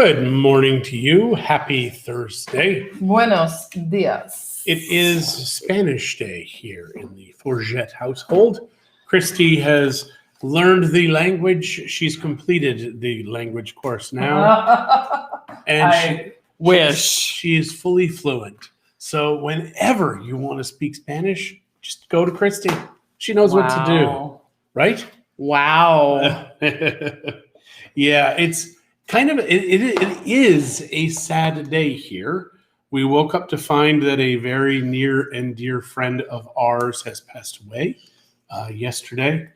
Good morning to you. Happy Thursday. Buenos dias. It is Spanish Day here in the Forget household. Christie has learned the language. She's completed the language course now. And I wish. she is fully fluent. So whenever you want to speak Spanish, just go to Christie. She knows what to do, right? Wow. Yeah, it's kind of, it is a sad day here. We woke up to find that a very near and dear friend of ours has passed away yesterday,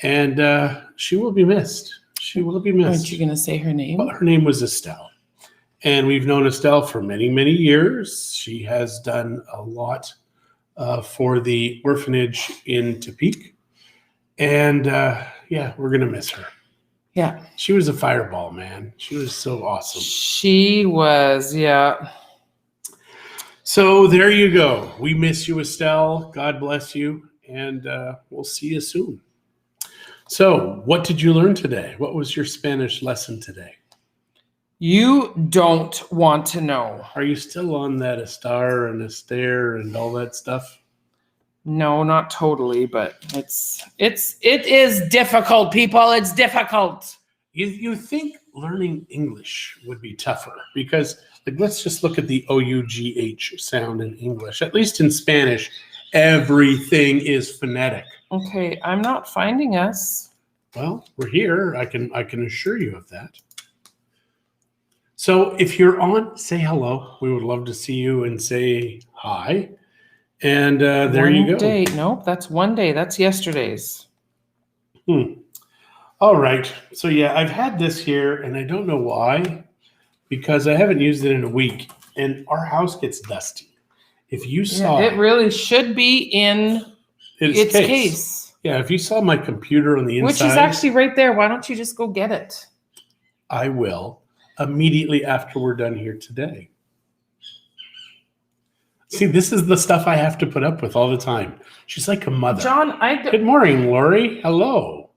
and she will be missed. She will be missed. Aren't you going to say her name? Well, her name was Estelle. And we've known Estelle for many, many years. She has done a lot for the orphanage in Tepic. And yeah, we're going to miss her. Yeah. She was a fireball, man. She was so awesome. She was, yeah. So there you go. We miss you, Estelle. God bless you. And we'll see you soon. So what did you learn today? What was your Spanish lesson today? You don't want to know. Are you still on that Estar and Estar and all that stuff? No, not totally, but it is difficult, people. It's difficult. You think learning English would be tougher because, like, let's just look at the O-U-G-H sound in English. At least in Spanish, everything is phonetic. Okay, I'm not finding us. Well, we're here. I can assure you of that. So if you're on, say hello. We would love to see you and say hi. And there you go. One day. Nope, that's one day. That's yesterday's. All right. So yeah, I've had this here, and I don't know why, because I haven't used it in a week, and our house gets dusty. If you saw, it really should be in its case. Yeah, if you saw my computer on the inside, which is actually right there. Why don't you just go get it? I will immediately after we're done here today. See, this is the stuff I have to put up with all the time. She's like a mother. John, Good morning, Lori. Hello.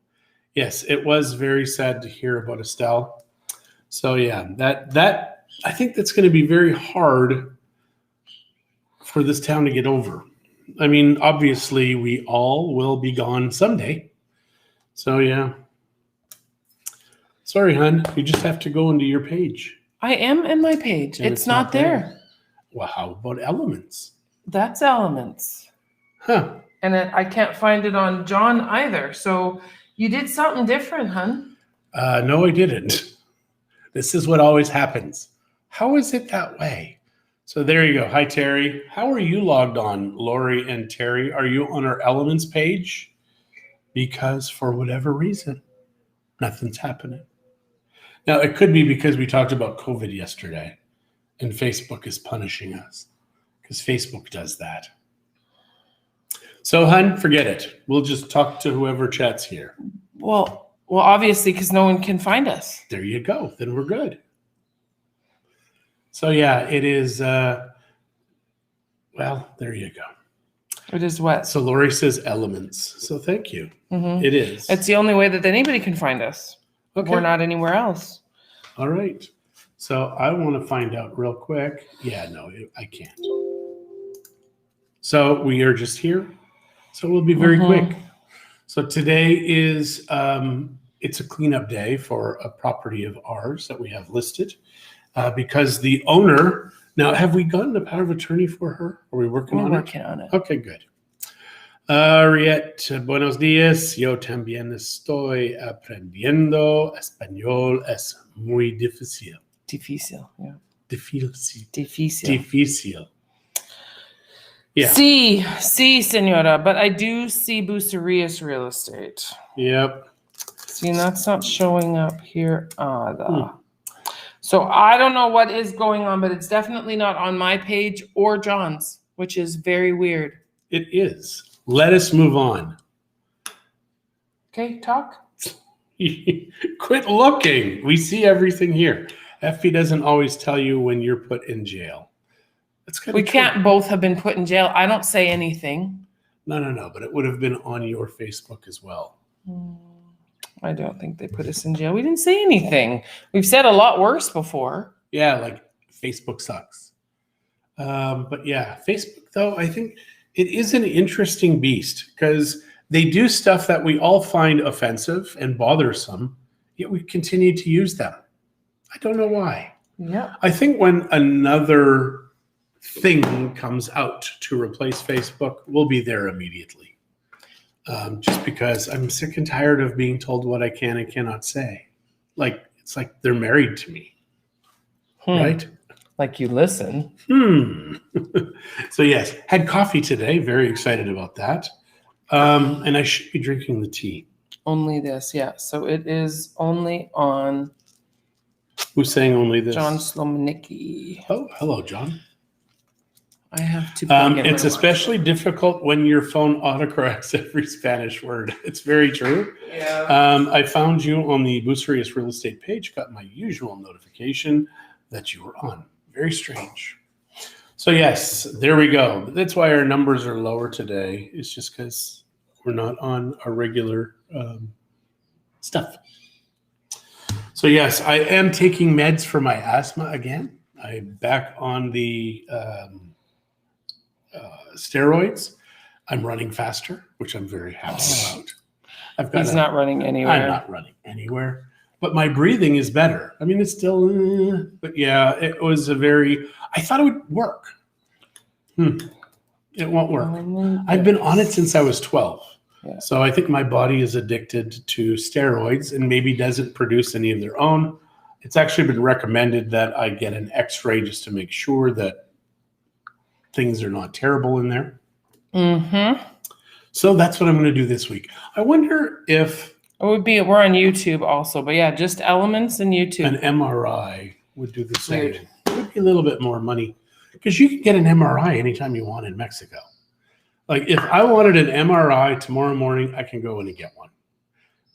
Yes, it was very sad to hear about Estelle. So yeah, that I think that's going to be very hard for this town to get over. I mean, obviously, we all will be gone someday. So yeah. Sorry, hon. You just have to go into your page. I am in my page. And it's not there. Well, how about Elements? That's Elements. Huh. And I can't find it on John either. So you did something different, hun. No, I didn't. This is what always happens. How is it that way? So there you go. Hi, Terry. How are you logged on, Lori and Terry? Are you on our Elements page? Because for whatever reason, nothing's happening. Now, it could be because we talked about COVID yesterday and Facebook is punishing us because Facebook does that. So, hun, forget it. We'll just talk to whoever chats here. Well, obviously, because no one can find us. There you go. Then we're good. So, yeah, it is, well, there you go. It is what? So, Lori says Elements. So, thank you. Mm-hmm. It is. It's the only way that anybody can find us. Okay. We're not anywhere else. All right. So, I want to find out real quick. Yeah, no, I can't. So, we are just here. So, we'll be very quick. So, today is, it's a cleanup day for a property of ours that we have listed. Because the owner, now have we gotten a power of attorney for her? Are we working on it? We're working on it. Okay, good. Riet, buenos dias. Yo también estoy aprendiendo español. Es muy difícil. Difícil, yeah. Difícil. Yeah. Sí, señora. But I do see Bucerias Real Estate. Yep. See, and that's not showing up here. So I don't know what is going on, but it's definitely not on my page or John's, which is very weird. It is. Let us move on. Okay, talk. Quit looking. We see everything here. FP doesn't always tell you when you're put in jail. We can't both have been put in jail. I don't say anything. No. But it would have been on your Facebook as well. I don't think they put us in jail. We didn't say anything. We've said a lot worse before. Yeah, like Facebook sucks. But yeah, Facebook, though, I think it is an interesting beast because they do stuff that we all find offensive and bothersome, yet we continue to use them. I don't know why. Yeah. I think when another thing comes out to replace Facebook, we'll be there immediately. Just because I'm sick and tired of being told what I can and cannot say. Like, it's like they're married to me, right? Like you listen. So yes, had coffee today. Very excited about that. And I should be drinking the tea. Only this, yeah. So it is only on Who's saying only this? John Slomanicki. Oh, hello, John. I have to plug in it's my especially difficult when your phone autocorrects every Spanish word. It's very true. Yeah. I found you on the Bucerius Real Estate page, got my usual notification that you were on. Very strange. So yes, there we go. That's why our numbers are lower today. It's just because we're not on our regular stuff. So yes, I am taking meds for my asthma again. I'm back on the steroids. I'm running faster, which I'm very happy about. He's not running anywhere. I'm not running anywhere, but my breathing is better. I mean, it's still, but yeah, it was I thought it would work. It won't work. I've been on it since I was 12. Yeah. So I think my body is addicted to steroids and maybe doesn't produce any of their own. It's actually been recommended that I get an x-ray just to make sure that things are not terrible in there. So that's what I'm going to do this week. I wonder if we're on YouTube also, but yeah, just Elements and YouTube. an MRI would do the same. It would be a little bit more money because you can get an MRI anytime you want in Mexico. Like if I wanted an MRI tomorrow morning, I can go in and get one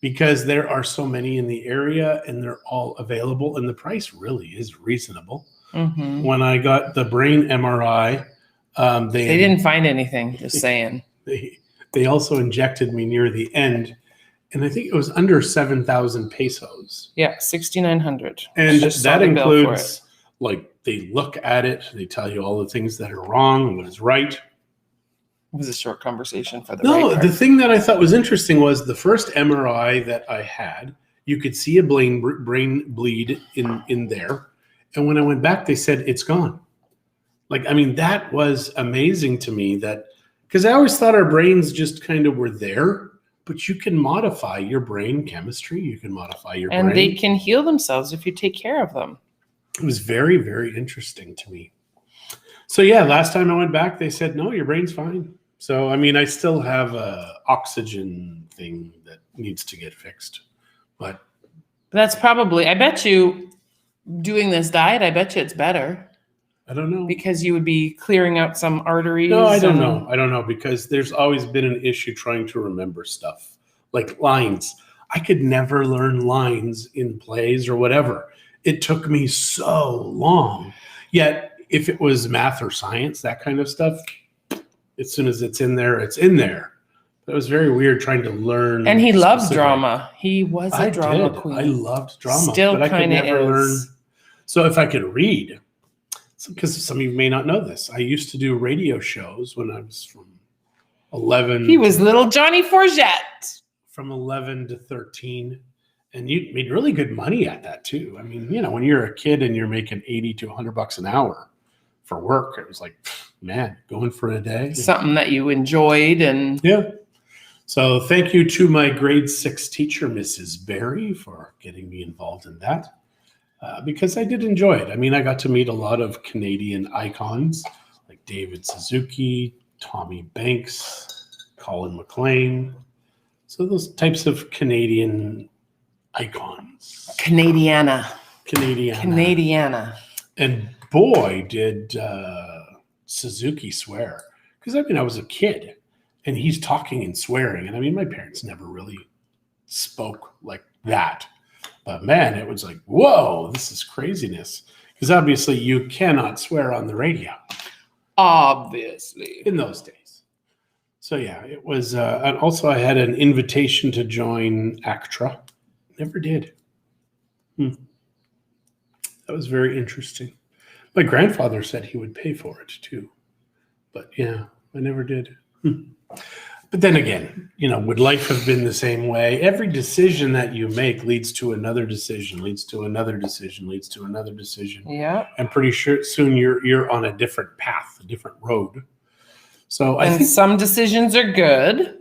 because there are so many in the area and they're all available and the price really is reasonable. When I got the brain MRI, they didn't find anything, just saying. They also injected me near the end and I think it was under 7,000 pesos. Yeah, 6,900. And that includes like they look at it, they tell you all the things that are wrong and what is right. It was a short conversation for the the thing that I thought was interesting was the first MRI that I had, you could see a brain bleed in there. And when I went back, they said, it's gone. Like, I mean, that was amazing to me because I always thought our brains just kind of were there, but you can modify your brain chemistry. You can modify your brain. And they can heal themselves if you take care of them. It was very, very interesting to me. So yeah, last time I went back, they said, no, your brain's fine. So, I mean, I still have a oxygen thing that needs to get fixed, but that's probably, I bet you doing this diet, I bet you it's better. I don't know. Because you would be clearing out some arteries. No, I don't know. I don't know because there's always been an issue trying to remember stuff like lines. I could never learn lines in plays or whatever. It took me so long. Yet if it was math or science, that kind of stuff, as soon as it's in there, it's in there. It was very weird trying to learn. And he loves drama. He was a drama queen. I loved drama. Still but I could never learn. is. So if I could read, because some of you may not know this, I used to do radio shows when I was from 11. He was little Johnny Forget. From 11 to 13. And you made really good money at that too. I mean, you know, when you're a kid and you're making 80 to $100 an hour for work, it was like, man, going for a day. Something that you enjoyed. And yeah. So thank you to my grade 6 teacher, Mrs. Berry, for getting me involved in that. Because I did enjoy it. I mean, I got to meet a lot of Canadian icons like David Suzuki, Tommy Banks, Colin McLean. So those types of Canadian icons. Canadiana. And boy, did Suzuki swear. Because, I mean, I was a kid and he's talking and swearing. And, I mean, my parents never really spoke like that. But, man, it was like, whoa, this is craziness. Because, obviously, you cannot swear on the radio. Obviously. In those days. So, yeah, it was. And also, I had an invitation to join ACTRA, Never did. That was very interesting. My grandfather said he would pay for it too. But yeah, I never did. But then again, would life have been the same way? Every decision that you make leads to another decision, leads to another decision, leads to another decision. Yeah. And pretty sure soon you're on a different path, a different road. So I think some decisions are good.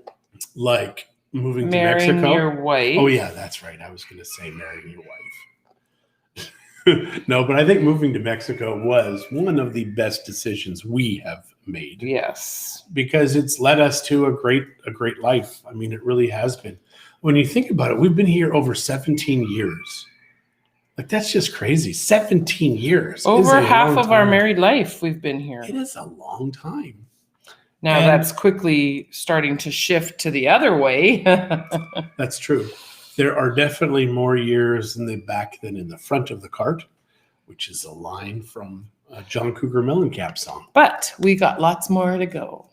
Like moving marrying to Mexico. Your wife. Oh yeah, that's right. I was going to say marrying your wife. No, but I think moving to Mexico was one of the best decisions we have made. Yes. Because it's led us to a great life. I mean, it really has been. When you think about it, we've been here over 17 years. Like, that's just crazy. 17 years. Over half of our married life we've been here. It is a long time. Now that's quickly starting to shift to the other way. That's true. There are definitely more years in the back than in the front of the cart, which is a line from a John Cougar Mellencamp song. But we got lots more to go.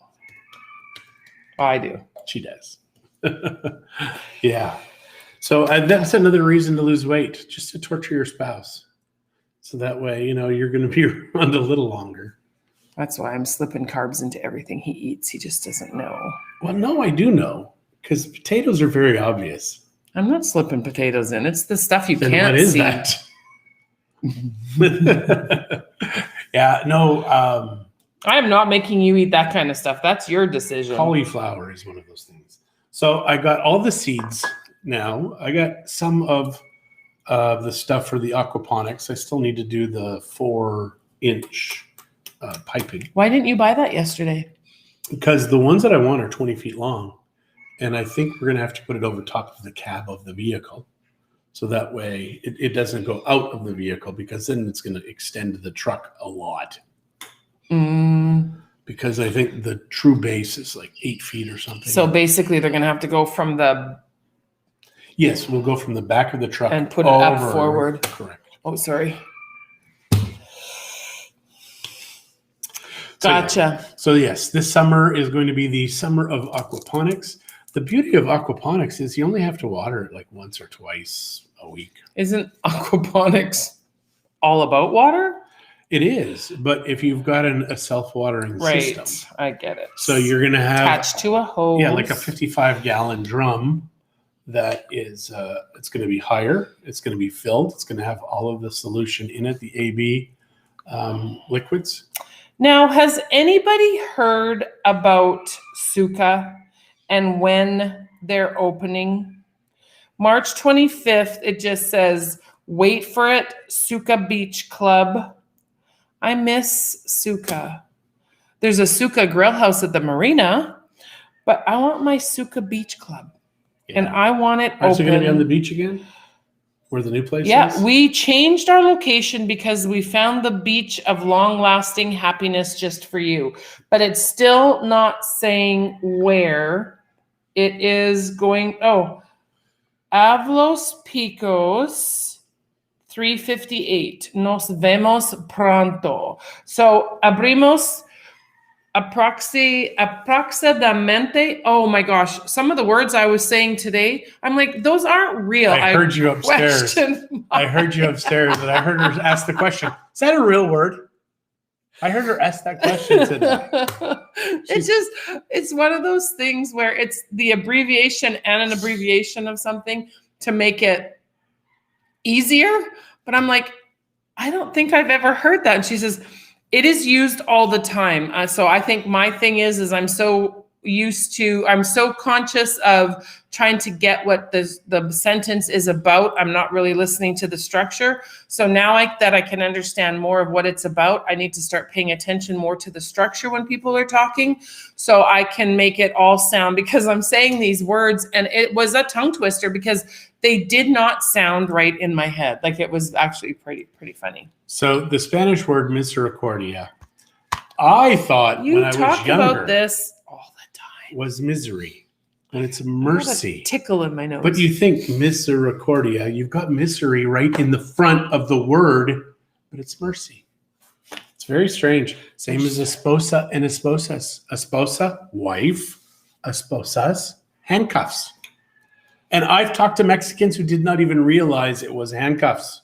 I do. She does. Yeah. So that's another reason to lose weight, just to torture your spouse. So that way, you're going to be around a little longer. That's why I'm slipping carbs into everything he eats. He just doesn't know. Well, no, I do know, because potatoes are very obvious. I'm not slipping potatoes in. It's the stuff you then can't what is see. That? Yeah, no. I am not making you eat that kind of stuff. That's your decision. Cauliflower is one of those things. So I got all the seeds now. I got some of the stuff for the aquaponics. I still need to do the 4-inch piping. Why didn't you buy that yesterday? Because the ones that I want are 20 feet long. And I think we're going to have to put it over top of the cab of the vehicle. So that way it doesn't go out of the vehicle, because then it's going to extend the truck a lot. Because I think the true base is like 8 feet or something. So basically they're going to have to go from the... Yes, we'll go from the back of the truck and put it up forward. Correct. Oh, sorry. Gotcha. So yes, this summer is going to be the summer of aquaponics. The beauty of aquaponics is you only have to water it like once or twice a week. Isn't aquaponics all about water? It is, but if you've got a self-watering system. I get it. So you're going to have... attached to a hose. Yeah, like a 55-gallon drum that is, it's going to be higher. It's going to be filled. It's going to have all of the solution in it, the AB liquids. Now, has anybody heard about Suka and when they're opening? March 25th, it just says, wait for it, Suka Beach Club. I miss Suka. There's a Suka grill house at the marina, but I want my Suka Beach Club. Yeah. And I want it open. Is it going to be on the beach again? Where the new place is? Yeah, we changed our location because we found the beach of long-lasting happiness just for you. But it's still not saying where it is going. Oh, Avalos Picos, 358. Nos vemos pronto. So, abrimos aproximadamente. Oh my gosh. Some of the words I was saying today, I'm like, those aren't real. I heard you upstairs. I heard you upstairs and I heard her ask the question. Is that a real word? I heard her ask that question today. It's one of those things where it's the abbreviation and an abbreviation of something to make it easier. But I'm like, I don't think I've ever heard that. And she says, it is used all the time. So I think my thing is I'm so conscious of trying to get what the sentence is about. I'm not really listening to the structure. So now that I can understand more of what it's about, I need to start paying attention more to the structure when people are talking, so I can make it all sound, because I'm saying these words and it was a tongue twister because they did not sound right in my head. Like, it was actually pretty funny. So the Spanish word misericordia, I thought when I was younger, about this all the time, was misery, and it's mercy. I have a tickle in my nose. But you think misericordia, you've got misery right in the front of the word, but it's mercy. It's very strange. Same as esposa and esposas. Esposa, wife. Esposas, handcuffs. And I've talked to Mexicans who did not even realize it was handcuffs.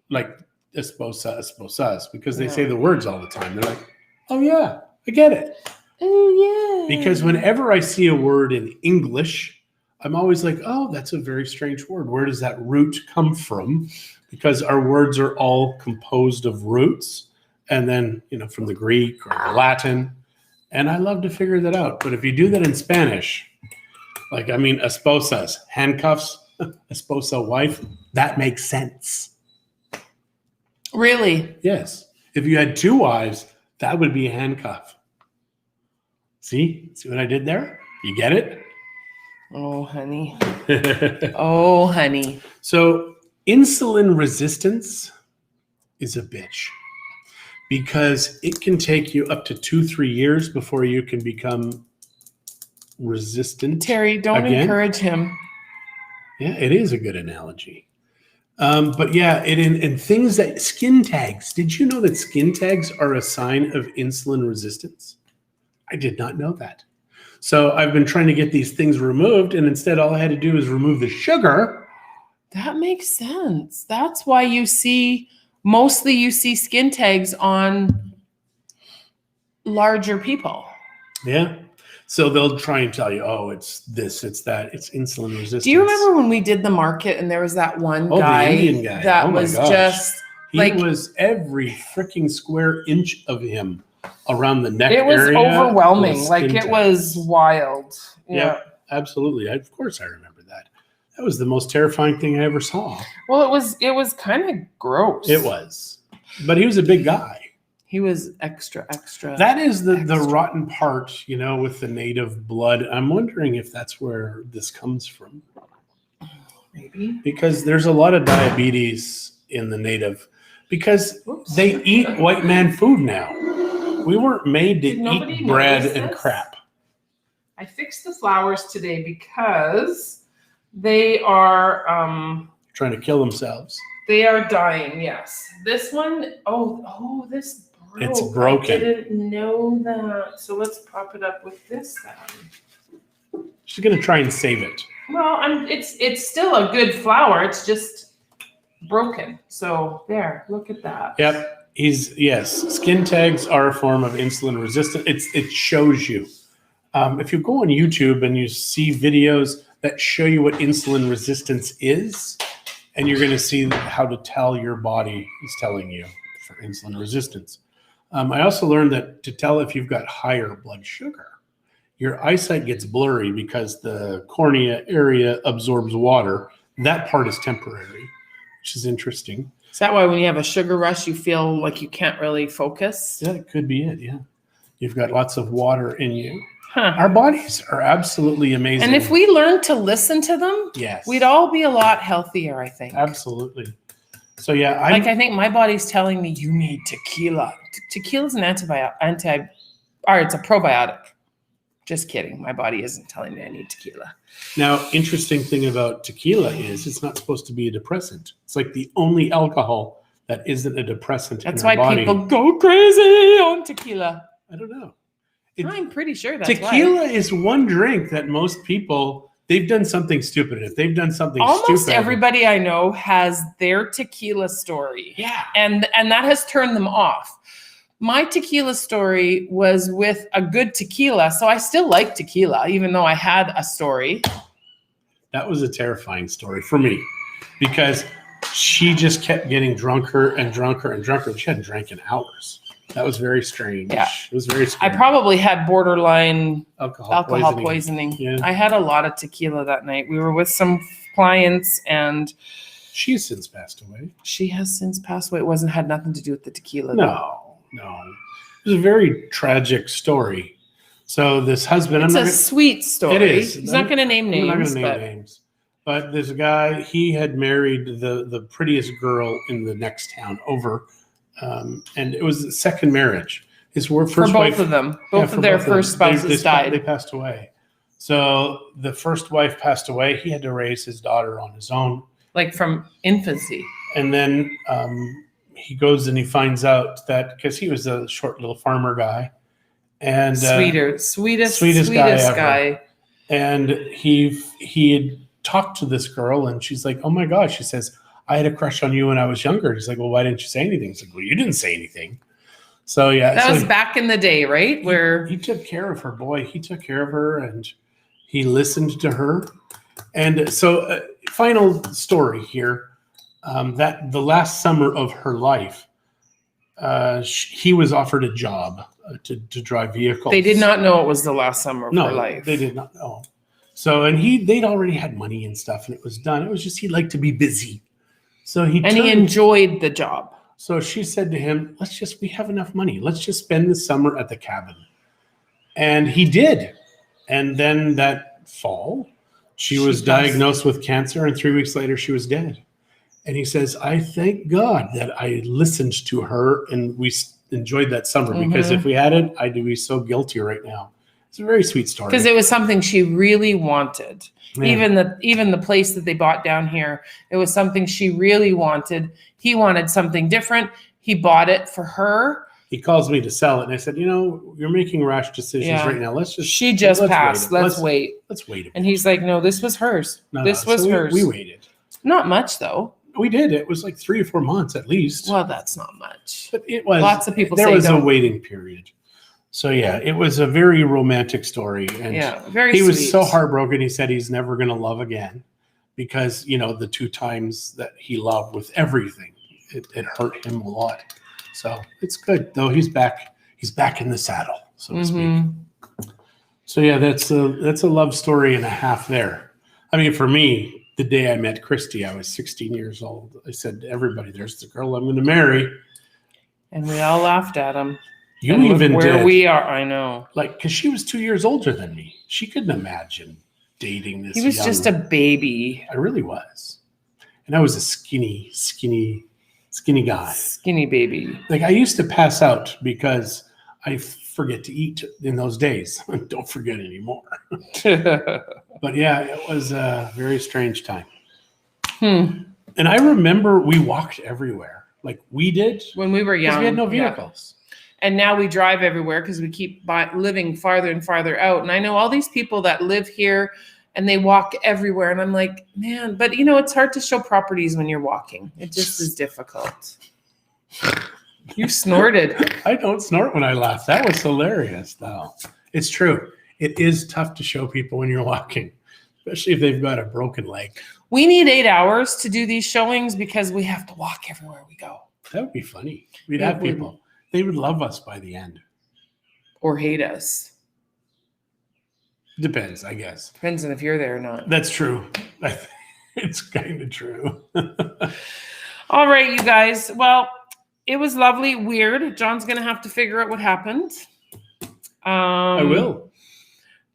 Like esposas, because they say the words all the time. They're like, oh yeah, I get it. Oh yeah. Because whenever I see a word in English, I'm always like, oh, that's a very strange word. Where does that root come from? Because our words are all composed of roots, and then, from the Greek or the Latin. And I love to figure that out. But if you do that in Spanish, esposas, handcuffs, esposa, wife, that makes sense. Really? Yes. If you had 2 wives, that would be a handcuff. See what I did there? You get it? Oh, honey. Oh, honey. So insulin resistance is a bitch because it can take you up to 2-3 years before you can become resistant. Terry, don't encourage him. Yeah, it is a good analogy. But yeah, in things that skin tags. Did you know that skin tags are a sign of insulin resistance? I did not know that. So I've been trying to get these things removed, and instead all I had to do is remove the sugar. That makes sense. That's why you see skin tags on larger people. Yeah. So they'll try and tell you, oh, it's this, it's that, it's insulin resistance. Do you remember when we did the market and there was that one guy, the Indian guy that was just he was every freaking square inch of him around the neck area. It was overwhelming. It was wild. Yeah, absolutely. Of course I remember that. That was the most terrifying thing I ever saw. Well, it was kind of gross. It was. But he was a big guy. He was extra. That is the rotten part, with the native blood. I'm wondering if that's where this comes from. Maybe. Because there's a lot of diabetes in the native. Because they eat white man food now. We weren't made to eat bread and crap. I fixed the flowers today because they are trying to kill themselves. They are dying, yes. This one, this broke. It's broken. I didn't know that. So let's prop it up with this then. She's gonna try and save it. Well, it's still a good flower. It's just broken. So there, look at that. Yep. Skin tags are a form of insulin resistance. It shows you. If you go on YouTube and you see videos that show you what insulin resistance is, and you're going to see how to tell your body is telling you for insulin resistance. I also learned that to tell if you've got higher blood sugar, your eyesight gets blurry because the cornea area absorbs water. That part is temporary, which is interesting. Is that why when you have a sugar rush, you feel like you can't really focus? Yeah, it could be it, yeah. You've got lots of water in you. Huh. Our bodies are absolutely amazing. And if we learned to listen to them, we'd all be a lot healthier, I think. Absolutely. So yeah, I think my body's telling me you need tequila. Tequila's an it's a probiotic. Just kidding. My body isn't telling me I need tequila. Now, interesting thing about tequila is it's not supposed to be a depressant. It's like the only alcohol that isn't a depressant in our body. That's why people go crazy on tequila. I don't know. I'm pretty sure that's tequila is one drink that most people, they've done something stupid. If they've done something almost everybody I know has their tequila story. Yeah. And that has turned them off. My tequila story was with a good tequila, so I still like tequila, even though I had a story. That was a terrifying story for me because she just kept getting drunker and drunker and drunker. She hadn't drank in hours. That was very strange. Yeah. It was very strange. I probably had borderline alcohol poisoning. Yeah. I had a lot of tequila that night. We were with some clients and she has since passed away. She has since passed away. It had nothing to do with the tequila. No. It was a very tragic story. So this husband... It's a sweet story. It is. He's not going to name names. I'm not going to name names. But this guy, he had married the prettiest girl in the next town over. And it was a second marriage. His first for both wife, of them. Both of their first spouses died. They passed away. So the first wife passed away. He had to raise his daughter on his own. Like from infancy. And then he goes and he finds out that because he was a short little farmer guy. And sweetest guy. And he had talked to this girl, and she's like, "Oh my gosh," she says, "I had a crush on you when I was younger." He's like, "Well, why didn't you say anything?" He's like, "Well, you didn't say anything." So yeah, that was back in the day, right? Where he took care of her, boy. He took care of her, and he listened to her. And so, final story here, that the last summer of her life, he was offered a job to drive vehicles. they did not know it was the last summer of her No, life. they did not know. So, and they'd already had money and stuff, and it was done. It was just he liked to be busy. So he enjoyed the job. So she said to him, we have enough money. Let's just spend the summer at the cabin. And he did. And then that fall, she was diagnosed with cancer, and 3 weeks later she was dead. And he says, I thank God that I listened to her and we enjoyed that summer, because if we hadn't, I'd be so guilty right now. It's a very sweet story. Because it was something she really wanted. Yeah. Even the place that they bought down here, it was something she really wanted. He wanted something different. He bought it for her. He calls me to sell it, and I said, you're making rash decisions right now. She just passed. Let's wait. Let's wait. And he's like, no, this was hers. This was hers. We waited. Not much though. We did. It was like 3 or 4 months at least. Well, that's not much. But it was. Lots of people there say was don't. A waiting period. So yeah, it was a very romantic story, and very he sweet. was so heartbroken. He said he's never going to love again, because the 2 times that he loved with everything, it hurt him a lot. So it's good though. He's back. He's back in the saddle, so to speak. So yeah, that's a love story and a half there. I mean, for me, the day I met Christie, I was 16 years old. I said to everybody, "There's the girl I'm going to marry," and we all laughed at him. You and even where did. We are, I know. Because she was 2 years older than me. She couldn't imagine dating this. He was just a baby. I really was. And I was a skinny guy. Skinny baby. Like, I used to pass out because I forget to eat in those days. Don't forget anymore. But yeah, it was a very strange time. And I remember we walked everywhere. Like we did. When we were young. We had no vehicles. Yeah. And now we drive everywhere because we keep living farther and farther out. And I know all these people that live here and they walk everywhere. And I'm like, man, but it's hard to show properties when you're walking. It just is difficult. You snorted. I don't snort when I laugh. That was hilarious, though. It's true. It is tough to show people when you're walking, especially if they've got a broken leg. We need 8 hours to do these showings because we have to walk everywhere we go. That would be funny. We'd have people. They would love us by the end. Or hate us. Depends, I guess. Depends on if you're there or not. That's true. It's kind of true. All right, you guys. Well, it was lovely. Weird. John's going to have to figure out what happened. I will.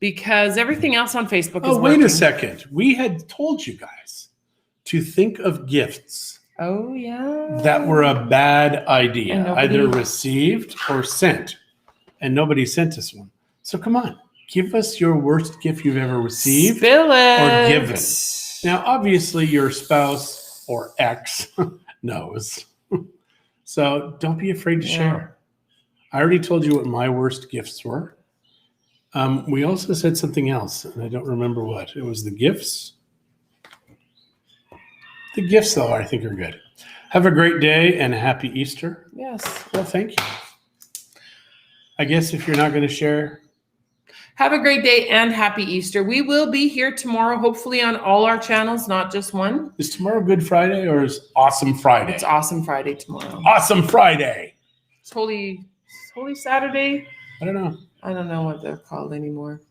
Because everything else on Facebook is working. Wait a second. We had told you guys to think of gifts. Oh, yeah. That were a bad idea, either received or sent. And nobody sent us one. So come on, give us your worst gift you've ever received or given. Now, obviously, your spouse or ex knows. So don't be afraid to share. I already told you what my worst gifts were. We also said something else, and I don't remember what. It was the gifts. The gifts, though, I think are good. Have a great day and a happy Easter. Yes. Well, thank you. I guess if you're not going to share. Have a great day and happy Easter. We will be here tomorrow, hopefully on all our channels, not just one. Is tomorrow Good Friday or is Awesome Friday? It's Awesome Friday tomorrow. Awesome Friday. It's Holy Saturday. I don't know. I don't know what they're called anymore.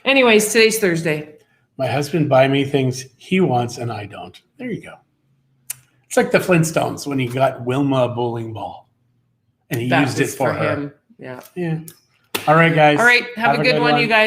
Anyways, today's Thursday. My husband buy me things he wants and I don't. There you go. It's like the Flintstones when he got Wilma a bowling ball and he used it for her. Him. Yeah. Yeah. All right, guys. All right. Have a good one, you guys.